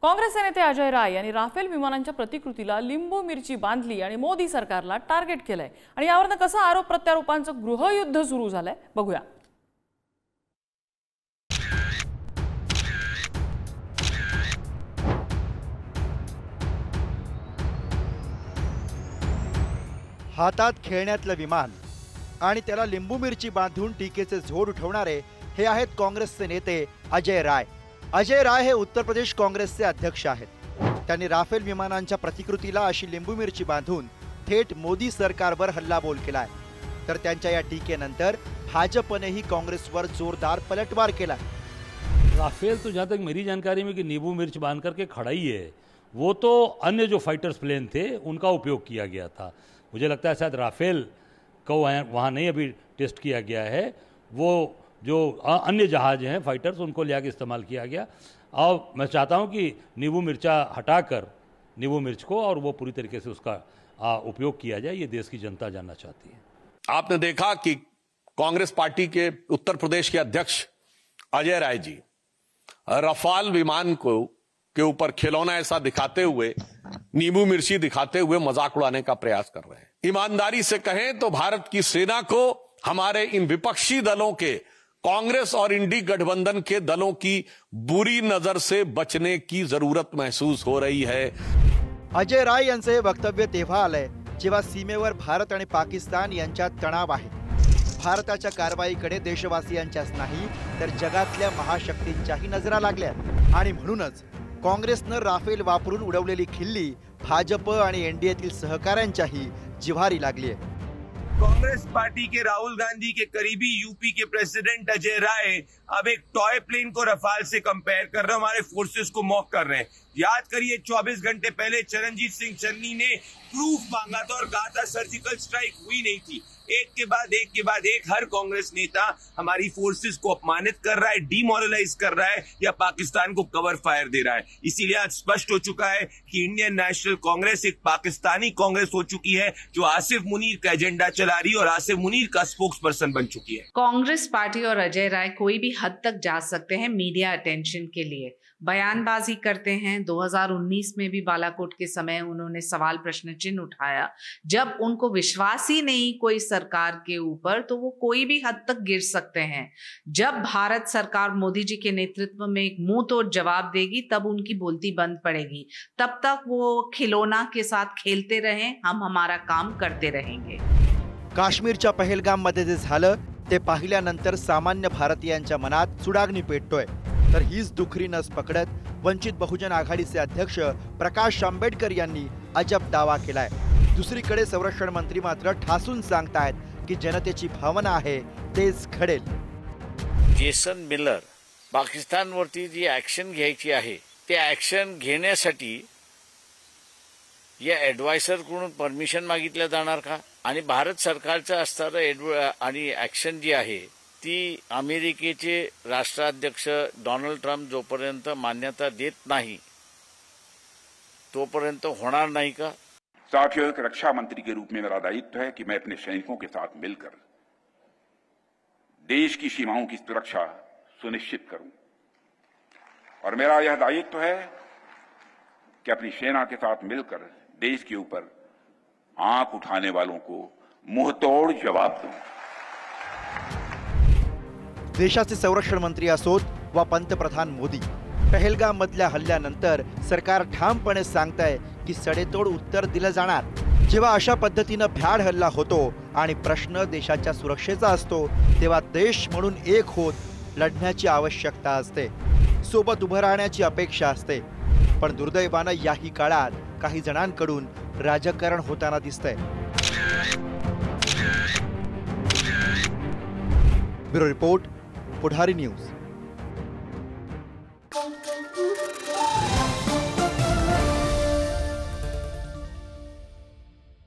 काँग्रेसचे नेते अजय राय यांनी राफेल विमानांच्या प्रतिकृतीला लिंबू मिरची बांधली आणि मोदी सरकारला टार्गेट केलंय आणि यावरून कसं आरोप प्रत्यारोपांचं गृहयुद्ध सुरू झालंय बघूया। हातात खेळण्यातलं विमान आणि त्याला लिंबू मिरची बांधून टीकेचे झोड उठवणारे हे आहेत काँग्रेसचे नेते अजय राय। अजय राय हे उत्तर प्रदेश काँग्रेसचे अध्यक्ष आहेत। त्यांनी राफेल विमानांच्या प्रतिकृतीला अशी लिंबू मिरची बांधून थेट मोदी सरकारवर हल्लाबोल केलाय। तर त्यांच्या या टीकेनंतर भाजपनेही काँग्रेसवर जोरदार पलटवार केलाय। राफेल तो जहाँ तक मेरी जानकारी में कि नींबू मिर्च बांध करके खड़ा ही है, वो तो अन्य जो फाइटर्स प्लेन थे उनका उपयोग किया गया था। मुझे लगता है शायद राफेल को वहाँ नहीं अभी टेस्ट किया गया है, वो जो अन्य जहाज हैं फाइटर्स उनको ले आके इस्तेमाल किया गया। और मैं चाहता हूँ कि नींबू मिर्चा हटाकर नींबू मिर्च को और वो पूरी तरीके से उसका उपयोग किया जाए, ये देश की जनता जानना चाहती है। आपने देखा कि कांग्रेस पार्टी के उत्तर प्रदेश के अध्यक्ष अजय राय जी रफाल विमान को के ऊपर खिलौना ऐसा दिखाते हुए, नींबू मिर्ची दिखाते हुए मजाक उड़ाने का प्रयास कर रहे हैं। ईमानदारी से कहें तो भारत की सेना को हमारे इन विपक्षी दलों के, कांग्रेस और इंडी गठबंधन के दलों की बुरी नजर से बचने की जरूरत महसूस हो रही है। अजय राय यांचे हे वक्तव्य तेव्हा आलंय जेव्हा सीमेवर भारत आणि पाकिस्तान यांच्यात तणाव आहे। भारताच्या कारवाईकडे देशवासियांच्याच नाही तर जगातल्या महाशक्तींच्याही नजरा लागल्या आणि म्हणूनच काँग्रेसनं राफेल वापरून उडवलेली खिल्ली भाजप आणि एनडीएतील सहकाऱ्यांच्याही जिव्हारी लागली आहे। कांग्रेस पार्टी के राहुल गांधी के करीबी यूपी के प्रेसिडेंट अजय राय अब एक टॉय प्लेन को रफाल से कंपेयर कर रहे हैं, हमारे फोर्सेस को मॉक कर रहे हैं। याद करिए 24 घंटे पहले चरणजीत सिंह चन्नी ने प्रूफ मांगा था और कहा था सर्जिकल स्ट्राइक हुई नहीं थी। एक के बाद एक हर कांग्रेस नेता हमारी फोर्सेस को अपमानित कर रहा है, डीमोरलाइज कर रहा है या पाकिस्तान को कवर फायर दे रहा है। इसीलिए आज स्पष्ट हो चुका है कि इंडियन नेशनल कांग्रेस एक पाकिस्तानी कांग्रेस हो चुकी है जो आसिफ मुनीर का एजेंडा चला रही है और आसिफ मुनीर का स्पोक्स पर्सन बन चुकी है। कांग्रेस पार्टी और अजय राय कोई भी हद तक जा सकते हैं मीडिया अटेंशन के लिए, बयानबाजी करते हैं। 2019 में भी बालाकोट के समय उन्होंने सवाल प्रश्न चिन्ह उठाया। जब उनको विश्वास ही नहीं कोई सरकार के ऊपर तो वो कोई भी हद तक गिर सकते हैं। जब भारत सरकार मोदी जी के नेतृत्व में एक मुंह तोड़ जवाब देगी तब उनकी बोलती बंद पड़ेगी। तब तक वो खिलौना के साथ खेलते रहें, हम हमारा काम करते रहेंगे। काश्मीरच्या पहलगाममध्ये जे झालं ते पाहिल्यानंतर सामान्य भारतीयांच्या मनात सुडाग्नी पेटतोय। तर हीच दुखरी नस पकडत वंचित बहुजन आघाडीचे अध्यक्ष प्रकाश आंबेडकर यांनी अजब दावा केलाय। दुसरीकडे संरक्षण मंत्री मात्र ठासून सांगतायत की जनतेची भावना आहे तेच घडेल। जेसन मिलर पाकिस्तानवरती जी ऍक्शन घ्यायची आहे ते ऍक्शन घेण्यासाठी या ॲडवायझरकडून परमिशन मागितल्या जाणार का? आणि भारत सरकारचं असणारं आणि ऍक्शन जी आहे ती अमेरिकेचे राष्ट्राध्यक्ष डोनाल्ड ट्रम्प जोपर्यंत मान्यता देत नाही तोपर्यंत होणार नाही का? साथियों, एक रक्षा मंत्री के रूप में मेरा दायित्व है कि मैं अपने सैनिकों के साथ मिलकर देश की सीमाओं की सुरक्षा सुनिश्चित करूं और मेरा यह दायित्व है कि अपनी सेना के साथ मिलकर देश के ऊपर आंख उठाने वालों को मुंहतोड़ जवाब दूं। देशाचे संरक्षण मंत्री असोत वा पंतप्रधान मोदी, पहलगाम मधल्या हल्ल्यानंतर सरकार ठामपणे सांगतंय की सडेतोड उत्तर दिलं जाणार। जेव्हा अशा पद्धतीनं भ्याड हल्ला होतो आणि प्रश्न देशाच्या सुरक्षेचा असतो तेव्हा देश म्हणून एक होत लढण्याची आवश्यकता असते, सोबत उभं राहण्याची अपेक्षा असते। पण दुर्दैवानं याही काळात काही जणांकडून राजकारण होताना दिसतंय। ब्युरो रिपोर्ट, पुढारी न्यूज।